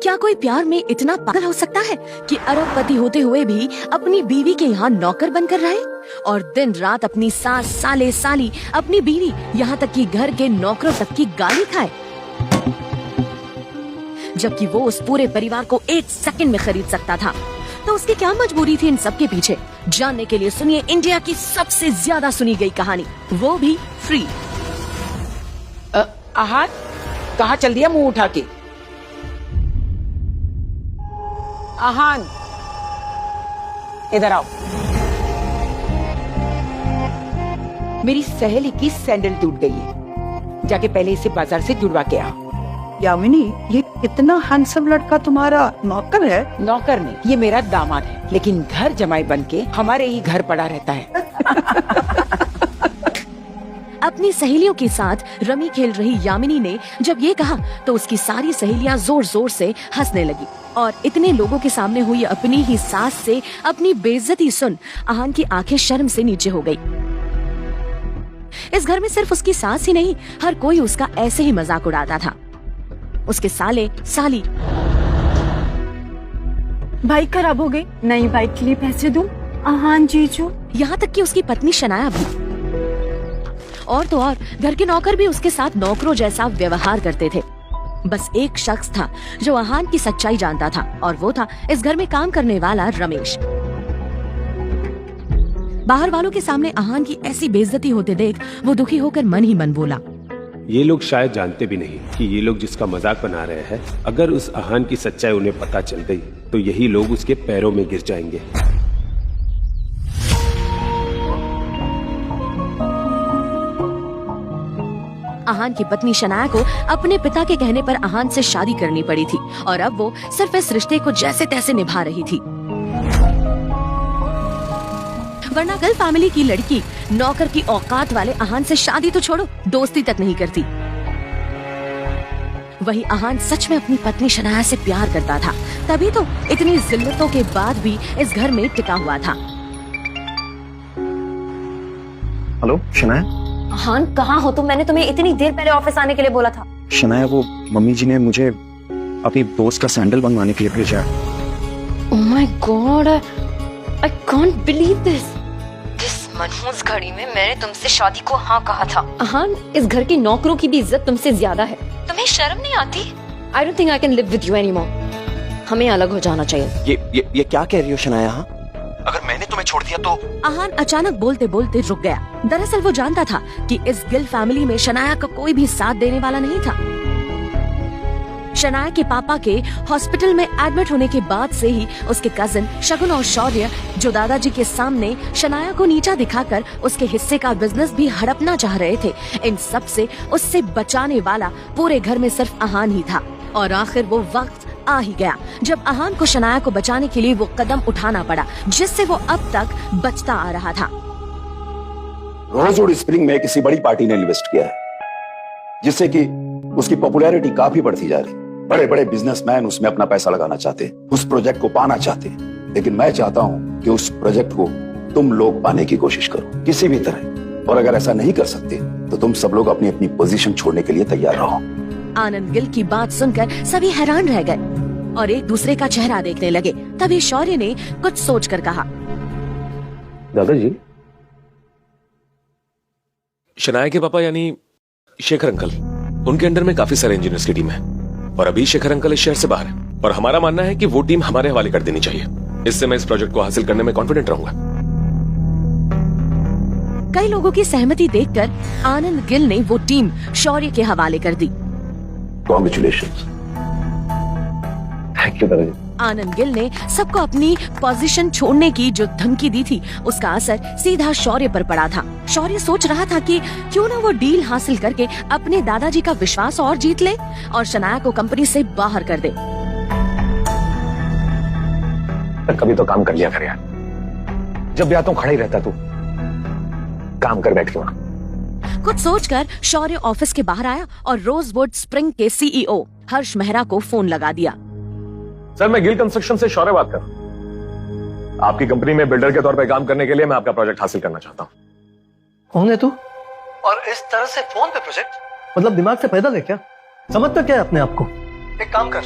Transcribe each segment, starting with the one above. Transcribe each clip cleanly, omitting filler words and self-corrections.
क्या कोई प्यार में इतना पागल हो सकता है कि अरबपति होते हुए भी अपनी बीवी के यहाँ नौकर बनकर रहे और दिन रात अपनी सास, साले, साली, अपनी बीवी, यहाँ तक कि घर के नौकरों तक की गाली खाए, जबकि वो उस पूरे परिवार को 1 सेकंड में खरीद सकता था। तो उसकी क्या मजबूरी थी इन सब के पीछे? जानने के लिए सुनिए इंडिया की सबसे ज्यादा सुनी गई कहानी, वो भी फ्री। आहार कहाँ चल दिया मुंह उठा के? आहान, इधर आओ। मेरी सहेली की सैंडल टूट गई है, जाके पहले इसे बाजार से जुड़वा के आओ। यामिनी, ये कितना हैंडसम लड़का तुम्हारा नौकर है? नौकर नहीं, ये मेरा दामाद है, लेकिन घर जमाई बन के हमारे ही घर पड़ा रहता है। अपनी सहेलियों के साथ रमी खेल रही यामिनी ने जब ये कहा तो उसकी सारी सहेलियां जोर जोर से हंसने लगी और इतने लोगों के सामने हुई अपनी ही सास से अपनी बेइज्जती सुन आहान की आंखें शर्म से नीचे हो गई। इस घर में सिर्फ उसकी सास ही नहीं, हर कोई उसका ऐसे ही मजाक उड़ाता था। उसके साले, साली। बाइक खराब हो गई, नई बाइक के लिए पैसे दूं? आहान जीजू। यहाँ तक कि उसकी पत्नी शनाया भी। और तो और घर के नौकर भी उसके साथ नौकरों जैसा व्यवहार करते थे। बस एक शख्स था जो आहान की सच्चाई जानता था और वो था इस घर में काम करने वाला रमेश। बाहर वालों के सामने आहान की ऐसी बेइज्जती होते देख वो दुखी होकर मन ही मन बोला, ये लोग शायद जानते भी नहीं कि ये लोग जिसका मजाक बना रहे हैं, अगर उस आहान की सच्चाई उन्हें पता चल गई तो यही लोग उसके पैरों में गिर जाएंगे। आहान की पत्नी शनाया को अपने पिता के कहने पर आहान से शादी करनी पड़ी थी और अब वो सिर्फ इस रिश्ते को जैसे तैसे निभा रही थी, वरना गल फैमिली की लड़की नौकर की औकात वाले आहान से शादी तो छोड़ो, दोस्ती तक नहीं करती। वही आहान सच में अपनी पत्नी शनाया से प्यार करता था, तभी तो इतनी जिल्लतों के बाद भी इस घर में टिका हुआ था। हेलो शनाया। आहान, कहाँ हो तुम? मैंने तुम्हें इतनी देर पहले ऑफिस आने के लिए बोला था। शनाया, वो मम्मी जी ने मुझे अपनी दोस्त का सैंडल बनवाने के लिए भेजा है। Oh my God, I can't believe this. इस मनहूस घड़ी में मैंने तुमसे शादी को हाँ कहा था। आहान, इस घर के नौकरों की भी इज्जत तुमसे ज्यादा है। तुम्हें शर्म नहीं आती? I don't think I can live with you anymore. हमें अलग हो जाना चाहिए। ये क्या कह रही हो शनाया? हाँ, अगर मैंने तुम्हें छोड़ दिया तो? आहान अचानक बोलते बोलते रुक गया। दरअसल वो जानता था कि इस गिल फैमिली में शनाया का कोई भी साथ देने वाला नहीं था। शनाया के पापा के हॉस्पिटल में एडमिट होने के बाद से ही उसके कजिन शगुन और शौर्य, जो दादाजी के सामने शनाया को नीचा दिखाकर उसके हिस्से का बिजनेस भी हड़पना चाह रहे थे, इन सब से उससे बचाने वाला पूरे घर में सिर्फ आहान ही था। और आखिर वो वक्त आ ही गया जब आहान को शनाया को बचाने के लिए वो कदम उठाना पड़ा जिससे वो अब तक बचता आ रहा था। रोजवुड स्प्रिंग में किसी बड़ी पार्टी ने इन्वेस्ट किया है, जिससे कि उसकी पॉपुलैरिटी काफी बढ़ती जा रही। बड़े बड़े बिजनेसमैन उसमें अपना पैसा लगाना चाहते हैं, उस प्रोजेक्ट को पाना चाहते हैं, लेकिन मैं चाहता हूं कि उस प्रोजेक्ट को तुम लोग पाने की कोशिश करो किसी भी तरह। और अगर ऐसा नहीं कर सकते तो तुम सब लोग अपनी अपनी पोजीशन छोड़ने के लिए तैयार रहो। आनंद गिल की बात सुनकर सभी हैरान रह गए और एक दूसरे का चेहरा देखने लगे। तभी शौर्य ने कुछ सोचकर कहा, दादाजी, शनाया के पापा यानी शेखर अंकल, उनके अंडर में काफी सारे इंजीनियर्स की टीम है और अभी शेखर अंकल इस शहर से बाहर है और हमारा मानना है कि वो टीम हमारे हवाले कर देनी चाहिए। इससे मैं इस प्रोजेक्ट को हासिल करने में कॉन्फिडेंट रहूंगा। कई लोगों की सहमति देखकर आनंद गिल ने वो टीम शौर्य के हवाले कर दी। Congratulations. थैंक यू दादाजी। आनंद गिल ने सबको अपनी पोजीशन छोड़ने की जो धमकी दी थी उसका असर सीधा शौर्य पर पड़ा था। शौर्य सोच रहा था कि क्यों ना वो डील हासिल करके अपने दादाजी का विश्वास और जीत ले और शनाया को कंपनी से बाहर कर दे। कभी तो काम कर लिया कर यार, जब भी आता हूं खड़ा ही रहता तू। काम कर बैठ के वहां। कुछ सोचकर शौर्य ऑफिस के बाहर आया और रोजवुड स्प्रिंग के सीईओ हर्ष मेहरा को फोन लगा दिया। सर, मैं गिल कंस्ट्रक्शन से शौर्य बात कर रहा हूं। आपकी कंपनी में बिल्डर के तौर पर काम करने के लिए मैं आपका प्रोजेक्ट हासिल करना चाहता हूं। कौन है तू? और इस तरह से फोन पे प्रोजेक्ट? मतलब दिमाग से पैदल है क्या? समझता क्या है अपने आप को? एक काम कर,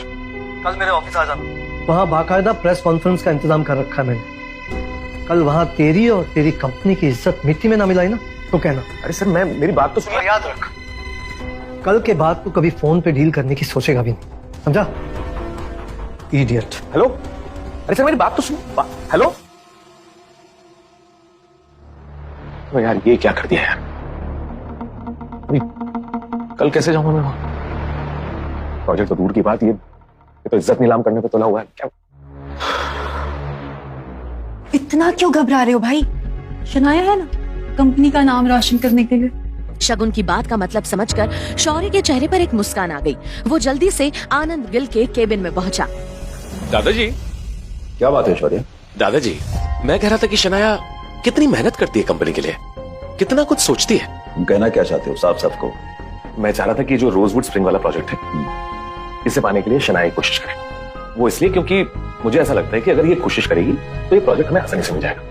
कल मेरे ऑफिस आ जाना। वहाँ बाकायदा प्रेस कॉन्फ्रेंस का इंतजाम कर रखा है मैंने। कल वहाँ तेरी और तेरी कंपनी की इज्जत मिट्टी में ना मिलाई ना तो कहना। अरे सर मैं मेरी बात तो सुन। याद रख, कल के बाद तू कभी फोन पे डील करने की सोचेगा भी नहीं, समझा? इडियट। हेलो, अरे सर मेरी बात तो सुन। हेलो, तो यार ये क्या कर दिया यार? अभी कल कैसे जाऊंगा मैं वहां? प्रोजेक्ट तो दूर की बात, ये तो इज्जत नीलाम करने पे तुला हुआ है क्या? इतना क्यों घबरा रहे हो भाई? शनाया है ना, कंपनी का नाम रोशन करने के लिए। शगुन की बात का मतलब समझकर शौर्य के चेहरे पर एक मुस्कान आ गई। वो जल्दी से आनंद गिल के केबिन में पहुंचा। दादाजी, क्या बात है शौर्य? दादाजी, मैं कह रहा था कि शनाया कितनी मेहनत करती है कंपनी के लिए, कितना कुछ सोचती है। तुम कहना क्या चाहते हो? साफ साफ को। मैं चाह रहा था कि जो रोजवुड स्प्रिंग वाला प्रोजेक्ट है, इसे पाने के लिए शनाया की कोशिश करे। वो इसलिए क्योंकि मुझे ऐसा लगता है कि अगर ये कोशिश करेगी तो ये प्रोजेक्ट हमें आसानी से मिल जाएगा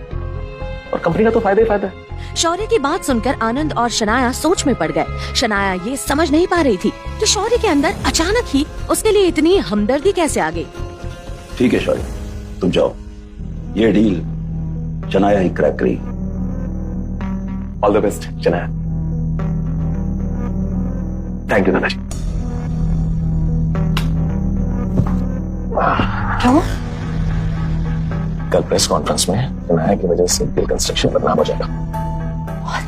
और कंपनी का तो फायदा ही फायदा है। शौर्य की बात सुनकर आनंद और शनाया सोच में पड़ गए। शनाया ये समझ नहीं पा रही थी कि शौर्य के अंदर अचानक ही उसके लिए इतनी हमदर्दी कैसे आ गई। ठीक है शौर्य, तुम जाओ, ये डील शनाया ही क्रैक करेगी। All the best Shanaya. Thank you दादाजी। क्या? कल प्रेस कॉन्फ्रेंस में शनाया की वजह से गिल कंस्ट्रक्शन बदनाम हो जाएगा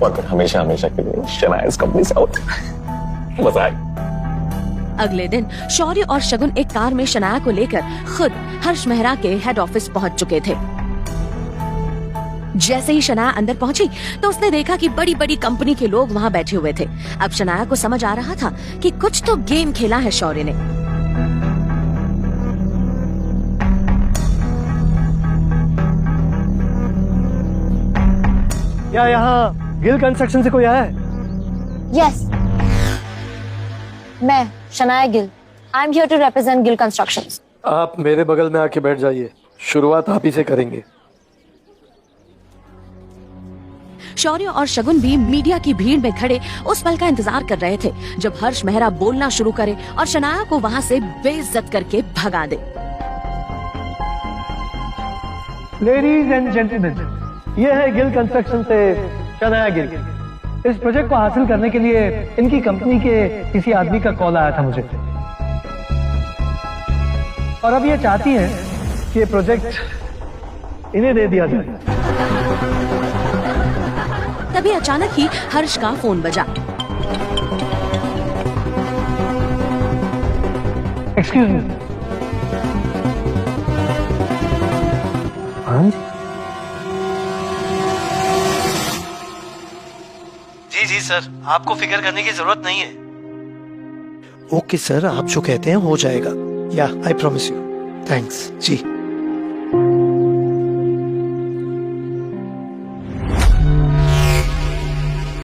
और फिर हमेशा हमेशा के लिए शनाया इस कंपनी से आउट। मजा आएगा। अगले दिन शौर्य और शगुन एक कार में शनाया को लेकर खुद हर्ष मेहरा के हेड ऑफिस पहुंच चुके थे। जैसे ही शनाया अंदर पहुंची तो उसने देखा कि बड़ी बड़ी कंपनी के लोग वहां बैठे हुए थे। अब शनाया को समझ आ रहा था कि कुछ तो गेम खेला है शौर्य ने। क्या यहाँ गिल कंस्ट्रक्शन से कोई आया है? यस, मैं Shanaya Gill. I am here to represent Gill constructions. आप मेरे बगल में आके बैठ जाइए, शुरुआत आप ही से करेंगे। शौर्य और शगुन भी मीडिया की भीड़ में खड़े उस पल का इंतजार कर रहे थे जब हर्ष मेहरा बोलना शुरू करे और शनाया को वहां से बेइज्जत करके भगा दे। लेडीज एंड जेंटलमैन, ये है गिल कंस्ट्रक्शन से शनाया गिल। इस प्रोजेक्ट को हासिल करने के लिए इनकी कंपनी के किसी आदमी का कॉल आया था मुझे, और अब ये चाहती हैं कि ये प्रोजेक्ट इन्हें दे दिया जाए। तभी अचानक ही हर्ष का फोन बजा। Excuse me. हाँ जी सर, आपको फिक्र करने की जरूरत नहीं है। ओके सर, आप जो कहते हैं हो जाएगा। या I promise you. Thanks ji.